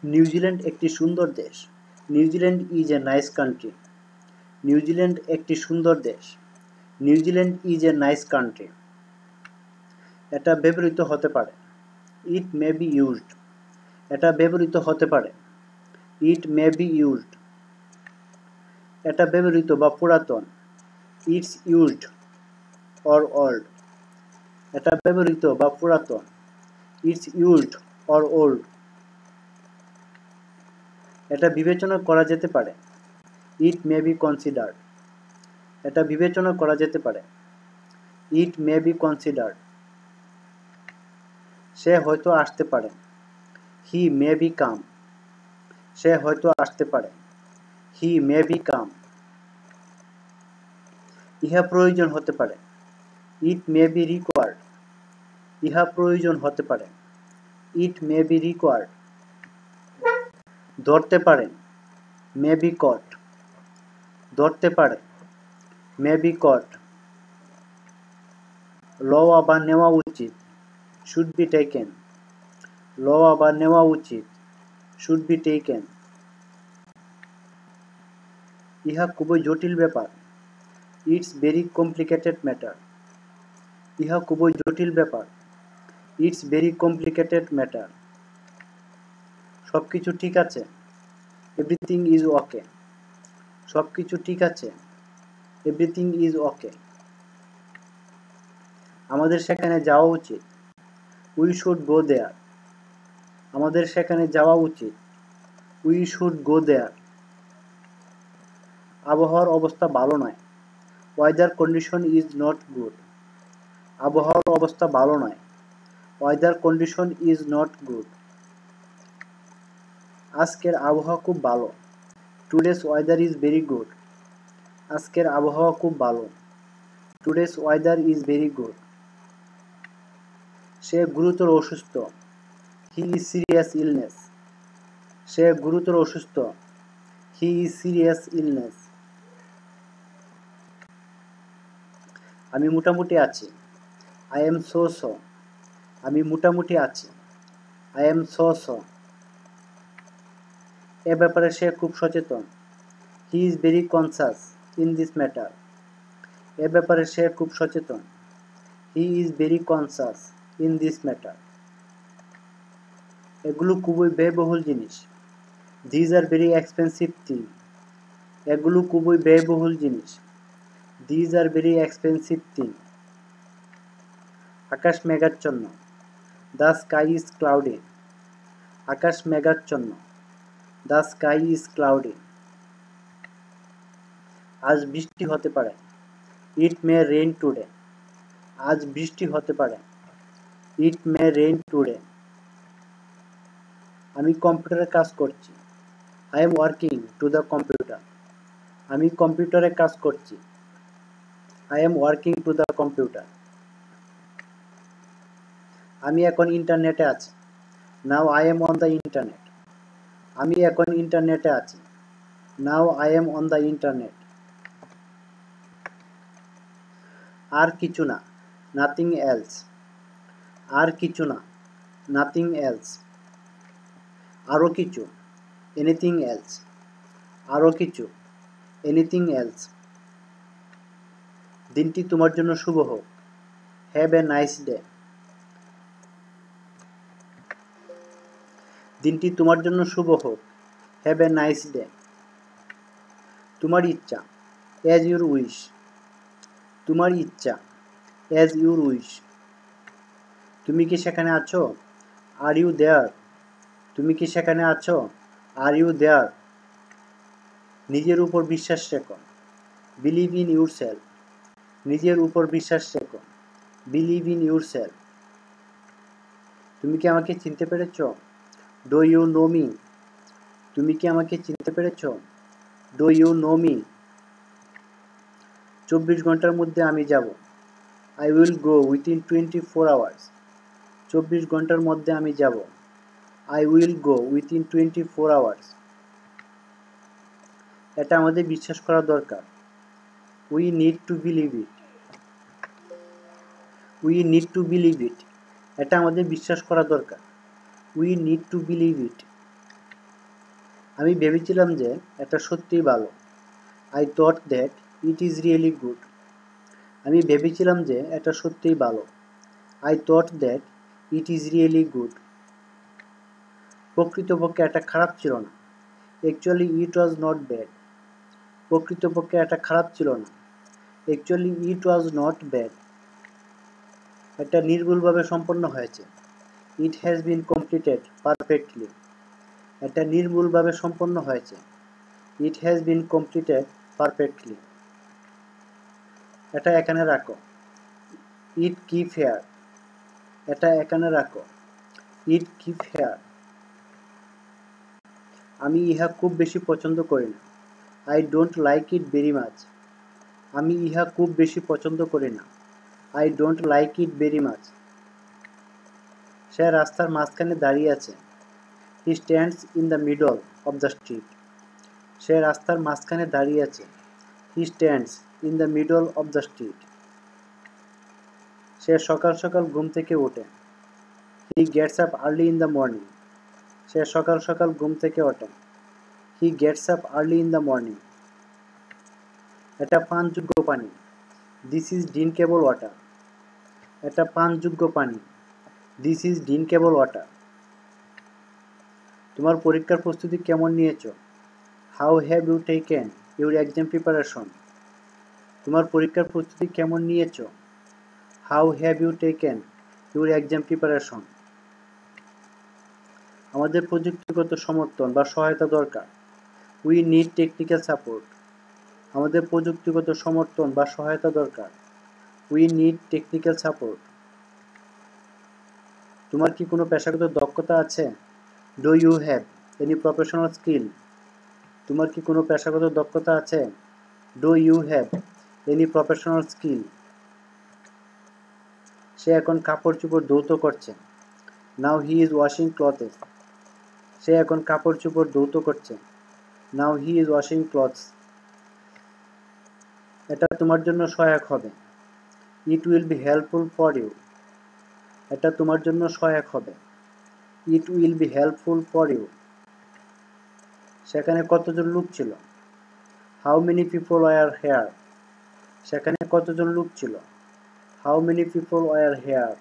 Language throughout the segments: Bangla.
নিউজিল্যান্ড একটি সুন্দর দেশ। New Zealand is a nice country. New Zealand একটি সুন্দর দেশ। New Zealand is a nice country. এটা ব্যবহৃত হতে পারে। It may be used. এটা ব্যবহৃত হতে পারে। It may be used. এটা ব্যবহৃত বা পুরাতন। It's used or old. এটা ব্যবহৃত বা পুরাতন। It's used or old. এটা বিবেচনা করা যেতে পারে। It may be considered. এটা বিবেচনা করা যেতে পারে। It may be considered. সে হয়তো আসতে পারে। হি মে বি কাম। সে হয়তো আসতে পারে। হি মে বি কাম। ইহা প্রয়োজন হতে পারে। It may be required. ইহা প্রয়োজন হতে পারে। It may be required. ধরতে পারেন। মে বি কট। ধরতে পারে। মে বি কট। লওয়া বা নেওয়া উচিত। Should be taken. লওয়া বা নেওয়া উচিত। Should be taken. ইহা খুবই জটিল ব্যাপার। It's very complicated matter. ইহা খুবই জটিল ব্যাপার। It's very complicated matter. সব কিছু ঠিক আছে। এভরিথিং ইজ ওকে। সব কিছু ঠিক আছে। Everything is okay. আমাদের সেখানে যাওয়া উচিত। We should go there. আমাদের সেখানে যাওয়া উচিত। We should go there. আবহাওয়ার অবস্থা ভালো নয়। Weather condition is not good. আবহাওয়ার অবস্থা ভালো নয়। Weather condition is not good. আজকের আবহাওয়া খুব ভালো। Today's weather is very good. আজকের আবহাওয়া খুব ভালো। Today's weather is very good. সে গুরুতর অসুস্থ। He is serious illness. সে গুরুতর অসুস্থ। He is serious illness. আমি মোটামুটি আছি। I am so so. আমি মোটামুটি আছি। I am so so. এ ব্যাপারে সে খুব সচেতন। He is very conscious in this matter. এ ব্যাপারে সে খুব সচেতন। He is very conscious in this matter. এগুলো খুবই ব্যয়বহুল জিনিস। These are very expensive thing. এগুলো খুবই ব্যয়বহুল জিনিস। These are very expensive thing. আকাশ মেঘাচ্ছন্ন। The sky is cloudy. আকাশ মেঘাচ্ছন্ন। The sky is cloudy. আজ বৃষ্টি হতে পারে। It may rain today. আজ বৃষ্টি হতে পারে। It may rain today. আমি কম্পিউটারে কাজ করছি। I am working to the computer. আমি কম্পিউটারে কাজ করছি। I am working to the computer. আমি এখন ইন্টারনেটে আছি। Now I am on the internet. আমি এখন ইন্টারনেটে আছি। Now I am on the internet. আর কিছু না। Nothing else. আর কিছু না। Nothing else. আরও কিছু। Anything else. আরও কিছু। Anything else. দিনটি তোমার জন্য শুভ হোক। Have a nice day. দিনটি তোমার জন্য শুভ হোক। Have a nice day. তোমার ইচ্ছা। As your wish. তোমার ইচ্ছা। As your wish. তুমি কি সেখানে আছো? Are you there. তুমি কি সেখানে আছো? Are you there. নিজের উপর বিশ্বাস রেখো। Believe in yourself. নিজের উপর বিশ্বাস রেখো। Believe in yourself. তুমি কি আমাকে চিনতে পেরেছ? Do you know me? তুমি কি আমাকে চিনতে পেরেছ? Do you know me? 24 ঘন্টার মধ্যে আমি যাব। I will go within 24 hours. 24 ঘন্টার মধ্যে আমি যাব। I will go within 24 hours. এটা আমাদের বিশ্বাস করা দরকার। We need to believe it. We need to believe it. এটা আমাদের বিশ্বাস করা দরকার। We need to believe it. আমি ভেবেছিলাম যে এটা সত্যিই ভালো। I thought that it is really good. আমি ভেবেছিলাম যে এটা সত্যিই ভালো। I thought that it is really good. প্রকৃতপক্ষে এটা খারাপ ছিল না। Actually it was not bad. প্রকৃতপক্ষে এটা খারাপ ছিল না। Actually it was not bad. এটা নির্ভুলভাবে সম্পন্ন হয়েছে। It has been completed perfectly. এটা নির্ভুলভাবে সম্পন্ন হয়েছে। It has been completed perfectly. এটা এখানে রাখো। It keep here. এটা এখানে রাখো। It keep here. আমি ইহা খুব বেশি পছন্দ করি না। I don't like it very much. আমি ইহা খুব বেশি পছন্দ করি না। I don't like it very much. সে রাস্তার মাঝখানে দাঁড়িয়ে আছে। He stands in the middle of the street. সে রাস্তার মাঝখানে দাঁড়িয়ে আছে। He stands in the middle of the street. সে সকাল সকাল ঘুম থেকে ওঠে। He gets up early in the morning. সে সকাল সকাল ঘুম থেকে ওঠে। He gets up early in the morning. এটা পানযোগ্য পানি। This is drinkable water. এটা পানযোগ্য পানি। This is drinkable water. তোমার পরীক্ষার প্রস্তুতি কেমন নিয়েছো? How have you taken your exam preparation? তোমার পরীক্ষার প্রস্তুতি কেমন নিয়েছো? How have you taken your exam preparation? আমাদের প্রযুক্তিগত সমর্থন বা সহায়তা দরকার। We need technical support. আমাদের প্রযুক্তিগত সমর্থন বা সহায়তা দরকার। We need technical support. তোমার কি কোনো পেশাগত দক্ষতা আছে? Do you have any professional skill? তোমার কি কোনো পেশাগত দক্ষতা আছে? Do you have any professional skill? সে এখন কাপড় চোপড় ধৌত করছে। Now he is washing clothes. সে এখন কাপড় চোপড় ধৌত করছে। Now he is washing clothes. এটা তোমার জন্য সহায়ক হবে। It will be helpful for you. এটা তোমার জন্য সহায়ক হবে। It will be helpful for you. সেখানে কতজন লোক ছিল? How many people were here? সেখানে কতজন লোক ছিল? How many people were here?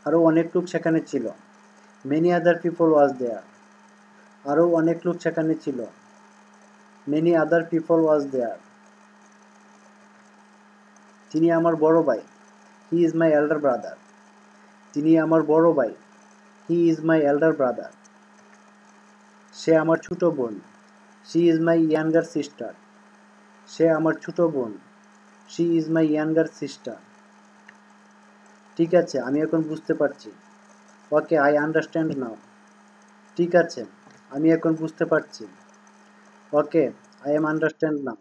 আরো অনেক লোক সেখানে ছিল। Many other people was there. আরো অনেক লোক সেখানে ছিল। Many other people was there. তিনি আমার বড় ভাই। He is my elder brother. তিনি আমার বড় ভাই। He is my elder brother. সে আমার ছোট বোন। She is my younger sister. সে আমার ছোট বোন। She is my younger sister. ঠিক আছে, আমি এখন বুঝতে পারছি। Okay, I understand now. ঠিক আছে, আমি এখন বুঝতে পারছি। Okay, I am understand now.